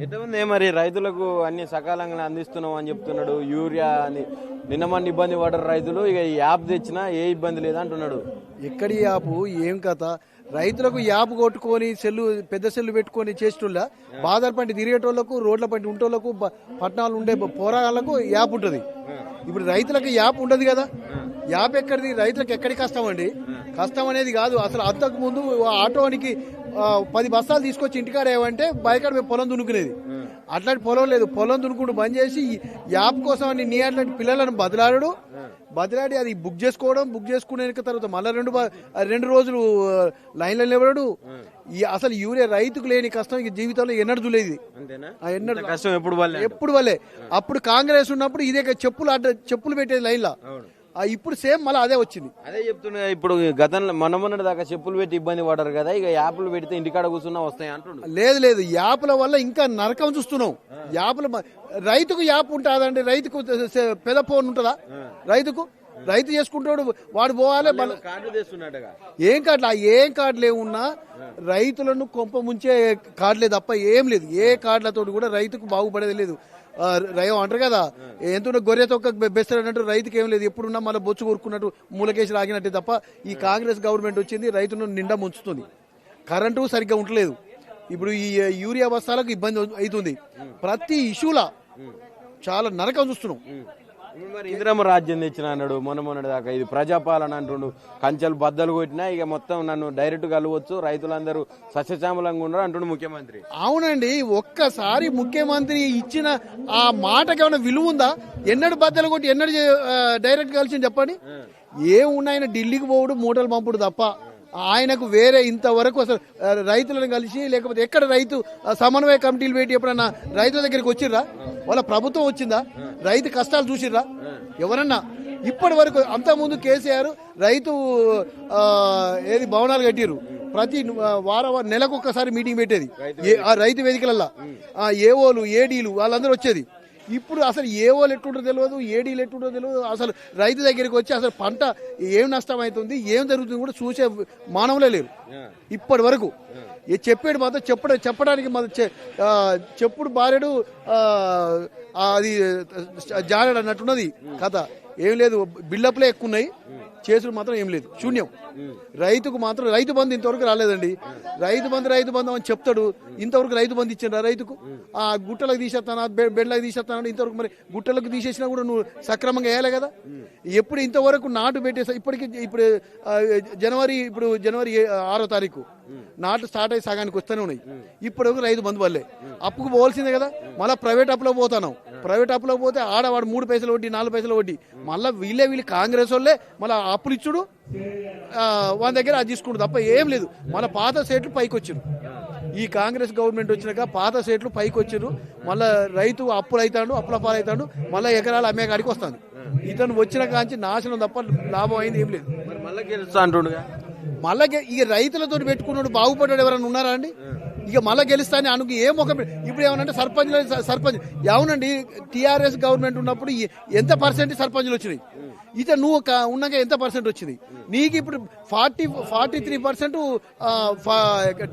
ఎటువంటి మరి రైతులకు అన్ని సకాలంగా అందిస్తున్నాం అని చెప్తున్నాడు. యూరియా అని నిన్న మన ఇబ్బంది పడ్డారు రైతులు. ఇక ఈ యాప్ తెచ్చినా ఏ ఇబ్బంది లేదంటున్నాడు. ఎక్కడి యాపు ఏం కథ, రైతులకు యాప్ కొట్టుకొని పెద్ద సెల్లు పెట్టుకొని చేసేటోళ్ళ బాధల పంటి తిరిగేటోళ్లకు, రోడ్ల పంటి ఉంటోళ్లకు, పట్టణాలు ఉండే పోరాగాళ్లకు యాప్ ఉంటుంది. ఇప్పుడు రైతులకు యాప్ ఉండదు కదా. యాప్ ఎక్కడిది, రైతులకు ఎక్కడి కష్టం అండి. కష్టం అనేది కాదు. అసలు అంతకు ముందు ఆటోనికి 10 బస్తాలు తీసుకొచ్చి ఇంటికాడ ఏమంటే బయకాడ పొలం దున్నుకునేది. అట్లాంటి పొలం లేదు. పొలం దున్నుకుంటూ బంద్ చేసి యాప్ కోసం అని నీ అట్లాంటి పిల్లలను బదిలాడి అది బుక్ చేసుకునే తర్వాత మళ్ళీ 2 రోజులు లైన్లో నిలబడు. అసలు యూరియా రైతుకు లేని కష్టం జీవితంలో ఎన్నడూ చూడలేదు. ఎప్పుడు వల్లే అప్పుడు కాంగ్రెస్ ఉన్నప్పుడు ఇదే చెప్పులు పెట్టేది లైన్లో. ఇప్పుడు సేమ్ మళ్ళీ అదే వచ్చింది. అదే చెప్తున్నా. ఇప్పుడు గతంలో మొన్నటి దాకా చెప్పులు పెట్టి ఇబ్బంది పడరు కదా, ఇక యాప్లు పెడితే ఇంటికాడ కూర్చున్నా వస్తాయి అంటుండ్రు. లేదు యాప్ల వల్ల ఇంకా నరకం చూస్తున్నాం. యాప్ల రైతుకు యాప్ ఉంటుందండి. రైతుకు పెద్ద ఫోన్ ఉంటుందా? రైతు చేసుకుంటాడు, వాడు పోవాలి. ఏం కార్డులు ఏమున్నా రైతులను కొంప ముంచే కార్డులే తప్ప ఏం లేదు. ఏ కార్డులతో కూడా రైతుకు బాగుపడేది లేదు. రయం అంటారు కదా, ఎంత గొర్రె తొక్క బెస్తనట్టు రైతుకి ఏం లేదు. ఎప్పుడున్నా మళ్ళీ బొచ్చు కొరుకున్నట్టు మూలకేసి రాగినట్టే తప్ప ఈ కాంగ్రెస్ గవర్నమెంట్ వచ్చింది రైతును నిండా ముంచుతుంది. కరెంటు సరిగ్గా ఉండలేదు. ఇప్పుడు ఈ యూరియా బస్తాలకు ఇబ్బంది అవుతుంది. ప్రతి ఇష్యూలా చాలా నరకం చూస్తున్నాం. మరి ఇందిరమ్మ రాజ్యం తెచ్చిన అన్నాడు మొన్నటి దాకా. ఇది ప్రజాపాలన అంటుండు. కంచెలు బద్దలు కొట్టినా ఇక మొత్తం నన్ను డైరెక్ట్ కలవచ్చు, రైతులందరూ సస్యశ్యామలంగా ఉన్నారు అంటుండు ముఖ్యమంత్రి. అవునండి, ఒక్కసారి ముఖ్యమంత్రి ఇచ్చిన ఆ మాటకి ఏమైనా విలువ ఉందా? ఎన్నడు బద్దలు కొట్టి ఎన్నడు డైరెక్ట్ కలిసి చెప్పండి. ఏమున్నాయన ఢిల్లీకి పోవుడు, మూటలు పంపుడు తప్ప ఆయనకు వేరే ఇంతవరకు అసలు రైతులను కలిసి లేకపోతే ఎక్కడ రైతు సమన్వయ కమిటీలు పెట్టి ఎప్పుడన్నా రైతుల దగ్గరికి వచ్చిర్రా? వాళ్ళ ప్రభుత్వం వచ్చిందా? రైతు కష్టాలు చూసిర్రా ఎవరన్నా? ఇప్పటి వరకు అంతకుముందు కేసీఆర్ రైతు భవనాలు కట్టిర్రు. ప్రతి నెలకు ఒక్కసారి మీటింగ్ పెట్టేది ఆ రైతు వేదికలల్లో. ఏఓలు ఏడీలు వాళ్ళందరూ వచ్చేది. ఇప్పుడు అసలు ఏఓలు ఎట్టుంటో తెలియదు, ఏడీలు ఎట్టుంటో తెలియదు. అసలు రైతు దగ్గరికి వచ్చి అసలు పంట ఏం నష్టం అవుతుంది, ఏం జరుగుతుంది కూడా చూసే మానవులే లేరు ఇప్పటి వరకు. చెప్పేది మాత్రం చెప్పడానికి చెప్పుడు బారెడు అది జానడు అన్నట్టున్నది కథ. ఏం లేదు, బిల్డప్లే ఎక్కువ ఉన్నాయి, చేసుడు మాత్రం ఏం లేదు, శూన్యం. రైతుకు మాత్రం రైతు బంధు ఇంతవరకు రాలేదండి. రైతు బంధు అని చెప్తాడు. ఇంతవరకు రైతు బంధు ఇచ్చిండ్రా రైతుకు? ఆ గుట్టలకు తీసేస్తానా, బెడ్లకు తీసేస్తానా? ఇంతవరకు మరి గుట్టలకు తీసేసినా కూడా నువ్వు సక్రమంగా వేయాలి కదా. ఎప్పుడు ఇంతవరకు నాటు పెట్టేసా? ఇప్పుడు జనవరి 6వ తారీఖు నాటు స్టార్ట్ అయ్యి సగానికి వస్తూనే ఉన్నాయి. ఇప్పటివరకు రైతు బంధు వల్లే అప్పుకు పోవాల్సిందే కదా. మళ్ళీ ప్రైవేట్ అప్పులో పోతాను. ప్రైవేట్ అప్పులో పోతే ఆడవాడు 3 పైసలు వడ్డీ, 4 పైసలు వడ్డీ. మళ్ళీ వీళ్ళు కాంగ్రెస్ వాళ్ళే మళ్ళీ అప్పులు ఇచ్చుడు, వాళ్ళ దగ్గర అది తీసుకుంటు తప్ప ఏం లేదు. మళ్ళీ పాత సేట్లు పైకి వచ్చారు. ఈ కాంగ్రెస్ గవర్నమెంట్ వచ్చినాక పాత సేట్లు పైకి వచ్చారు. మళ్ళీ రైతు అప్పుల పాలవుతాడు. మళ్ళీ ఎకరాలు అమ్మే కాడికి వస్తుంది. ఇతను వచ్చిన కాంచి నాశనం తప్ప లాభం అయింది ఏం లేదు. మళ్ళీ ఇక రైతులతో పెట్టుకున్నాడు బాగుపడ్డాడు ఎవరైనా ఉన్నారా అండి? ఇక మళ్ళీ గెలుస్తా అని అనుకు ఏం ఒక ఇప్పుడు ఏమనంటే సర్పంచ్ అవునండి. టీఆర్ఎస్ గవర్నమెంట్ ఉన్నప్పుడు ఎంత పర్సెంట్ సర్పంచ్లు వచ్చినాయి? ఇతను నువ్వు ఉన్నాక ఎంత పర్సెంట్ వచ్చింది నీకు? ఇప్పుడు 43%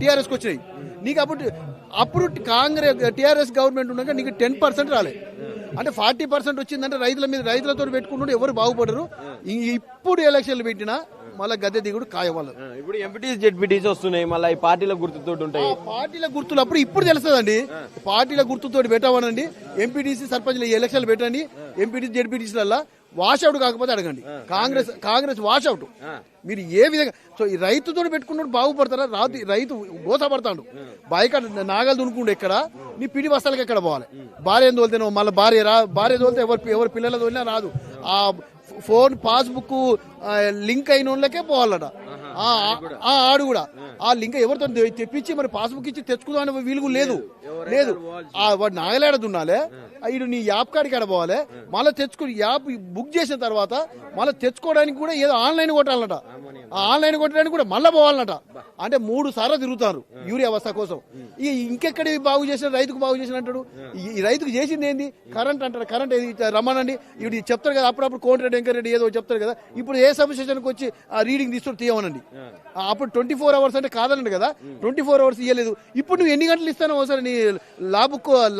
టీఆర్ఎస్కి వచ్చినాయి నీకు. అప్పుడు కాంగ్రెస్ టీఆర్ఎస్ గవర్నమెంట్ ఉన్నాక నీకు 10% రాలే. అంటే 40% వచ్చిందంటే రైతులతో పెట్టుకుంటుంటే ఎవరు బాగుపడరు. ఇప్పుడు ఎలక్షన్లు పెట్టినా మళ్ళీ గద్దె దిగుడు ఖాయవాళ్ళు. ఇప్పుడు ఎంపీటీసీ జెడ్పీటీసీ వస్తున్నాయి, మళ్ళీ ఈ పార్టీల గుర్తుతో ఉంటాయి. పార్టీల గుర్తులు అప్పుడు ఇప్పుడు తెలుస్తుందండి. పార్టీల గుర్తుతో పెట్టామనండి. ఎంపీటీసీ సర్పంచ్లు ఎలక్షన్లు పెట్టండి. ఎంపీటీసీ జెడ్పీటీసీలల్లా వాషౌట్ కాకపోతే అడగండి. కాంగ్రెస్ వాషౌట్. మీరు ఏ విధంగా ఈ రైతుతో పెట్టుకున్నప్పుడు బాగుపడతారా? రైతు గోసపడతాడు. బాయికాడ నాగలు దునుకుండు ఎక్కడ, నీ పిడి బస్తాలకు ఎక్కడ పోవాలి? భార్య తోలితే మళ్ళీ భార్య తోలితే ఎవరు పిల్లల తోలినా రాదు. ఆ ఫోన్ పాస్బుక్ లింక్ అయిన వాళ్ళకే పోవాలట. ఆడు కూడా ఆ లింక్ ఎవరితో తెప్పించి మరి పాస్బుక్ ఇచ్చి తెచ్చుకుందామని వీలుగు లేదు. వాడు నాగలేడ దున్నాలే, ఇటు నీ యాప్ కాడికి ఆడ పోవాలి. మళ్ళీ తెచ్చుకుని యాప్ బుక్ చేసిన తర్వాత మళ్ళీ తెచ్చుకోవడానికి కూడా ఏదో ఆన్లైన్ కొట్టాలట. ఆన్లైన్ కొట్టడానికి కూడా మళ్ళీ పోవాలన్నట. అంటే 3 సార్లు తిరుగుతారు యూరియా వ్యవస్థ కోసం. ఇంకెక్కడి బాగు చేసిన రైతుకు బాగు చేసిన అంటాడు. ఈ రైతుకు చేసింది ఏంది? కరెంట్ అంటారు. కరెంట్ రమ్మనండి ఇవి చెప్తారు కదా, అప్పుడప్పుడు కోమటిరెడ్డి వెంకరెడ్డి ఏదో చెప్తారు కదా. ఇప్పుడు ఏ సబ్స్టేషన్కి వచ్చి ఆ రీడింగ్ తీసుకొని తీయమనండి. అప్పుడు 24 hours అంటే కాదనండి కదా, 24 hours ఇవ్వలేదు. ఇప్పుడు నువ్వు ఎన్ని గంటలు ఇస్తానో ఒకసారి నీ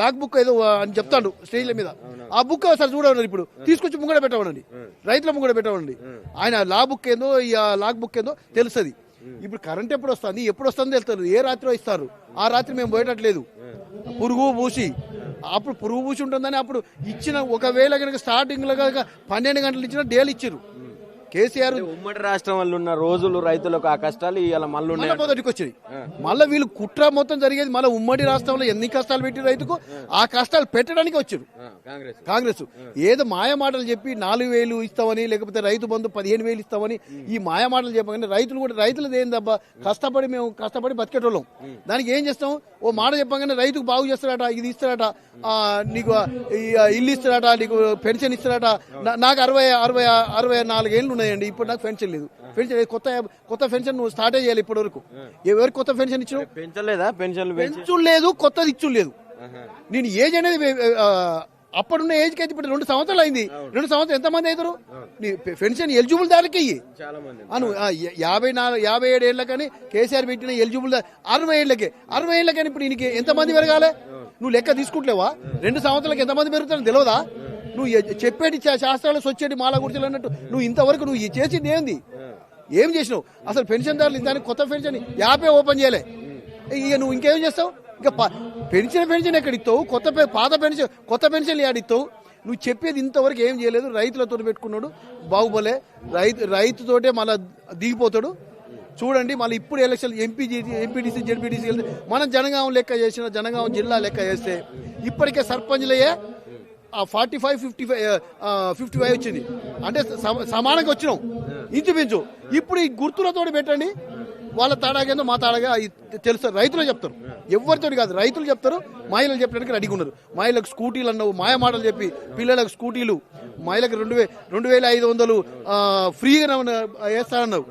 లాగ్ బుక్ ఏదో అని చెప్తాడు స్టేజ్ల మీద. ఆ బుక్ ఒకసారి చూడమన్నారు. ఇప్పుడు తీసుకొచ్చి ముంగడ పెట్టమనండి, రైతుల ముంగడ పెట్టమనండి. ఆయన లాగ్ బుక్ ఏందో తెలుస్తుంది. ఇప్పుడు కరెంట్ ఎప్పుడు వస్తుంది, ఎప్పుడు వస్తుందో తెలుస్తుంది. ఏ రాత్రిలో ఇస్తారు, ఆ రాత్రి మేము పోయేటట్లేదు. పురుగు పూసి అప్పుడు పురుగు పూసి ఉంటుందని అప్పుడు ఇచ్చిన, ఒకవేళ కనుక స్టార్టింగ్ లో కనుక 12 గంటలు ఇచ్చిన డేలు ఇచ్చారు. కేసీఆర్ ఉమ్మడి రాష్ట్రం వల్ల ఉన్న రోజులు రైతులకు ఆ కష్టాలు ఇవాళ మళ్ళీ మొదటికి వచ్చాయి. మళ్ళీ వీళ్ళు కుట్ర మొత్తం జరిగేది మళ్ళీ ఉమ్మడి రాష్ట్రంలో ఎన్ని కష్టాలు పెట్టి రైతుకు ఆ కష్టాలు పెట్టడానికి వచ్చారు కాంగ్రెస్. ఏదో మాయ మాటలు చెప్పి 4,000 ఇస్తామని, లేకపోతే రైతు బంధు 15,000 ఇస్తామని ఈ మాయ మాటలు చెప్పగానే రైతులది ఏందబ్బా, మేము కష్టపడి బతికేటోళ్ళం. దానికి ఏం చేస్తాం? ఓ మాట చెప్పగానే రైతుకు బాగు చేస్తాడట, ఇది ఇస్తాడట, నీకు ఇల్లు ఇస్తాడట, నీకు పెన్షన్ ఇస్తాడట. నాకు 64 ఏళ్ళు ఉన్నాయండి, ఇప్పుడు నాకు పెన్షన్ లేదు. కొత్త పెన్షన్ నువ్వు స్టార్ట్ చేయాలి. ఇప్పటి వరకు ఎవరికి కొత్త పెన్షన్ ఇచ్చిన? పెన్షన్ లేదు, కొత్తది ఇచ్చు లేదు. నేను ఏజ్ అనేది అప్పుడున్న ఏజ్ కి అయితే ఇప్పుడు 2 సంవత్సరాలు అయింది. 2 సంవత్సరాలు ఎంతమంది అవుతారు? పెన్షన్ ఎలిజిబుల్ దానికి అను 57 ఏళ్ళ కానీ కేసీఆర్ పెట్టిన ఎలిజిబుల్ 60 ఏళ్ళకే. 60 ఏళ్ళ కానీ ఇప్పుడు ఈయనకి ఎంతమంది పెరగాలి? నువ్వు లెక్క తీసుకుంటలేవా? 2 సంవత్సరాలకు ఎంతమంది పెరుగుతారని తెలియదా? నువ్వు చెప్పేటి శాస్త్రాలు సొచ్చేటి మాల గుర్తులు అన్నట్టు నువ్వు ఇంతవరకు నువ్వు చేసింది ఏంది? ఏం చేసినావు? అసలు పెన్షన్దారులు దానికి కొత్త పెన్షన్ యాపే ఓపెన్ చేయలే. ఇక నువ్వు ఇంకేం చేస్తావు? ఇంకా పెన్షన్ ఎక్కడ ఇస్తావు? కొత్త పెన్షన్ ఏడిస్తావు? నువ్వు చెప్పేది ఇంతవరకు ఏం చేయలేదు. రైతులతో పెట్టుకున్నాడు బాహుబలే. రైతుతోటే మళ్ళీ దిగిపోతాడు. చూడండి మళ్ళీ ఇప్పుడు ఎలక్షన్ ఎంపీటీసీ జెడ్పీటీసీ వెళ్తే మనం జనగాం లెక్క చేసిన, జనగాం జిల్లా లెక్క చేస్తే ఇప్పటికే సర్పంచ్లయ్యే 45-55 వచ్చింది. అంటే సమానంగా వచ్చినాం ఇంచుమించు. ఇప్పుడు ఈ గుర్తులతో పెట్టండి, వాళ్ళ తాడాగేందో మా తాడాగా తెలుస్తారు. రైతులు చెప్తారు, ఎవరితో కాదు, రైతులు చెప్తారు. మహిళలు చెప్పడానికి రెడీగా ఉన్నారు. మహిళలకు స్కూటీలు అన్నావు, మాయ మాటలు చెప్పి పిల్లలకు స్కూటీలు, మహిళలకు 2,500 ఫ్రీగా వేస్తానన్నావు.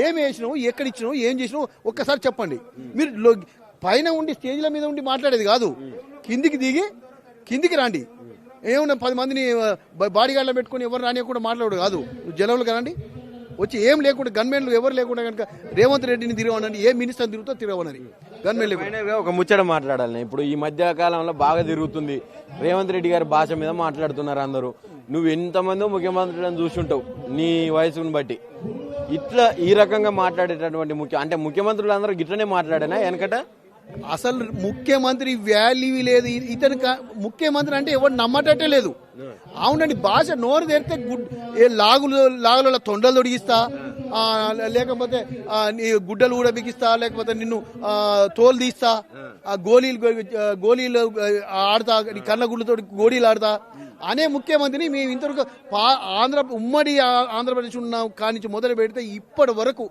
ఏం వేసినావు, ఎక్కడ ఇచ్చినావు, ఏం చేసినావు ఒక్కసారి చెప్పండి. మీరు పైన ఉండి స్టేజ్ల మీద ఉండి మాట్లాడేది కాదు, కిందికి రాండి. ఏమన్నా 10 మందిని బాడీ గార్డ్లో పెట్టుకుని ఎవరు రానియకుండా మాట్లాడు కాదు. జనంలో కదండి వచ్చి ఏం లేకుండా గన్మెన్లు ఎవరు లేకుండా కనుక రేవంత్ రెడ్డిని తిరగవనండి, ఏ మినిస్టర్ తిరుగుతో తిరగవనని గన్మెన్లు. ఒక ముచ్చట మాట్లాడాలి. ఇప్పుడు ఈ మధ్య కాలంలో బాగా తిరుగుతుంది, రేవంత్ రెడ్డి గారి భాష మీద మాట్లాడుతున్నారు అందరూ. నువ్వు ఎంతమందో ముఖ్యమంత్రులను చూసుంటావు నీ వయసును బట్టి. ఇట్లా ఈ రకంగా మాట్లాడేటటువంటి అంటే ముఖ్యమంత్రులు అందరూ గిట్లనే మాట్లాడానా వెనకట? అసలు ముఖ్యమంత్రి వాల్యూ లేదు. ఇతను ముఖ్యమంత్రి అంటే ఎవరు నమ్మటట్టే లేదు. అవునండి, భాష నోరు తెరితే లాగుల తొండలు తొడిగిస్తా, లేకపోతే గుడ్డలు కూడా బిగిస్తా, లేకపోతే నిన్ను తోలు తీస్తా, గోళీలు ఆడతా, కళ్ళ గుడ్లతో గోళీలు ఆడతా అనే ముఖ్యమంత్రిని మేము ఇంతవరకు ఉమ్మడి ఆంధ్రప్రదేశ్ ఉన్నాం కానించి మొదలు పెడితే ఇప్పటి వరకు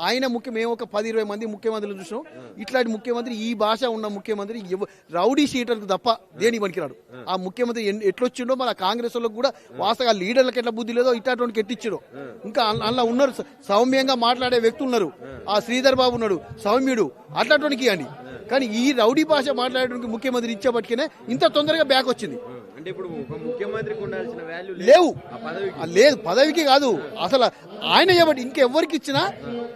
ఆయన మేము ఒక 10-20 మంది ముఖ్యమంత్రులు చూసినాం. ఇట్లాంటి ముఖ్యమంత్రి, ఈ భాష ఉన్న ముఖ్యమంత్రి రౌడీ షీటర్కు తప్ప దేనికి పనికిరాడు. ఆ ముఖ్యమంత్రి ఎట్లొచ్చిండో మన కాంగ్రెస్ వాళ్ళకు కూడా వాస్తగా లీడర్లకు ఎట్లా బుద్ధి లేదో ఇట్లాంటి ఎట్టిచ్చాడు. ఇంకా అందులో ఉన్నారు సౌమ్యంగా మాట్లాడే వ్యక్తులు ఉన్నారు. ఆ శ్రీధర్ బాబు ఉన్నాడు సౌమ్యుడు, అట్లాంటికి ఇవ్వండి. కానీ ఈ రౌడీ భాష మాట్లాడడానికి ముఖ్యమంత్రి ఇచ్చేపటికనే ఇంత తొందరగా బ్యాక్ వచ్చింది. లేదు పదవికి కాదు అసలు. ఆయన చెప్పండి ఇంకెవరికి ఇచ్చినా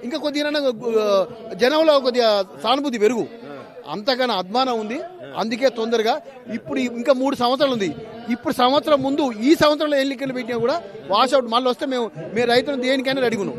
ఇంకా కొద్దిగా జనంలో కొద్దిగా సానుభూతి పెరుగు, అంతగానో అద్మానం ఉంది. అందుకే తొందరగా ఇప్పుడు ఇంకా 3 సంవత్సరాలు ఉంది. ఇప్పుడు సంవత్సరం ముందు ఈ సంవత్సరంలో ఎన్నికలు పెట్టినా కూడా వాష్ అవుట్ మళ్ళీ వస్తే మేము రైతులను దేనికైనా రెడీగా ఉన్నాం.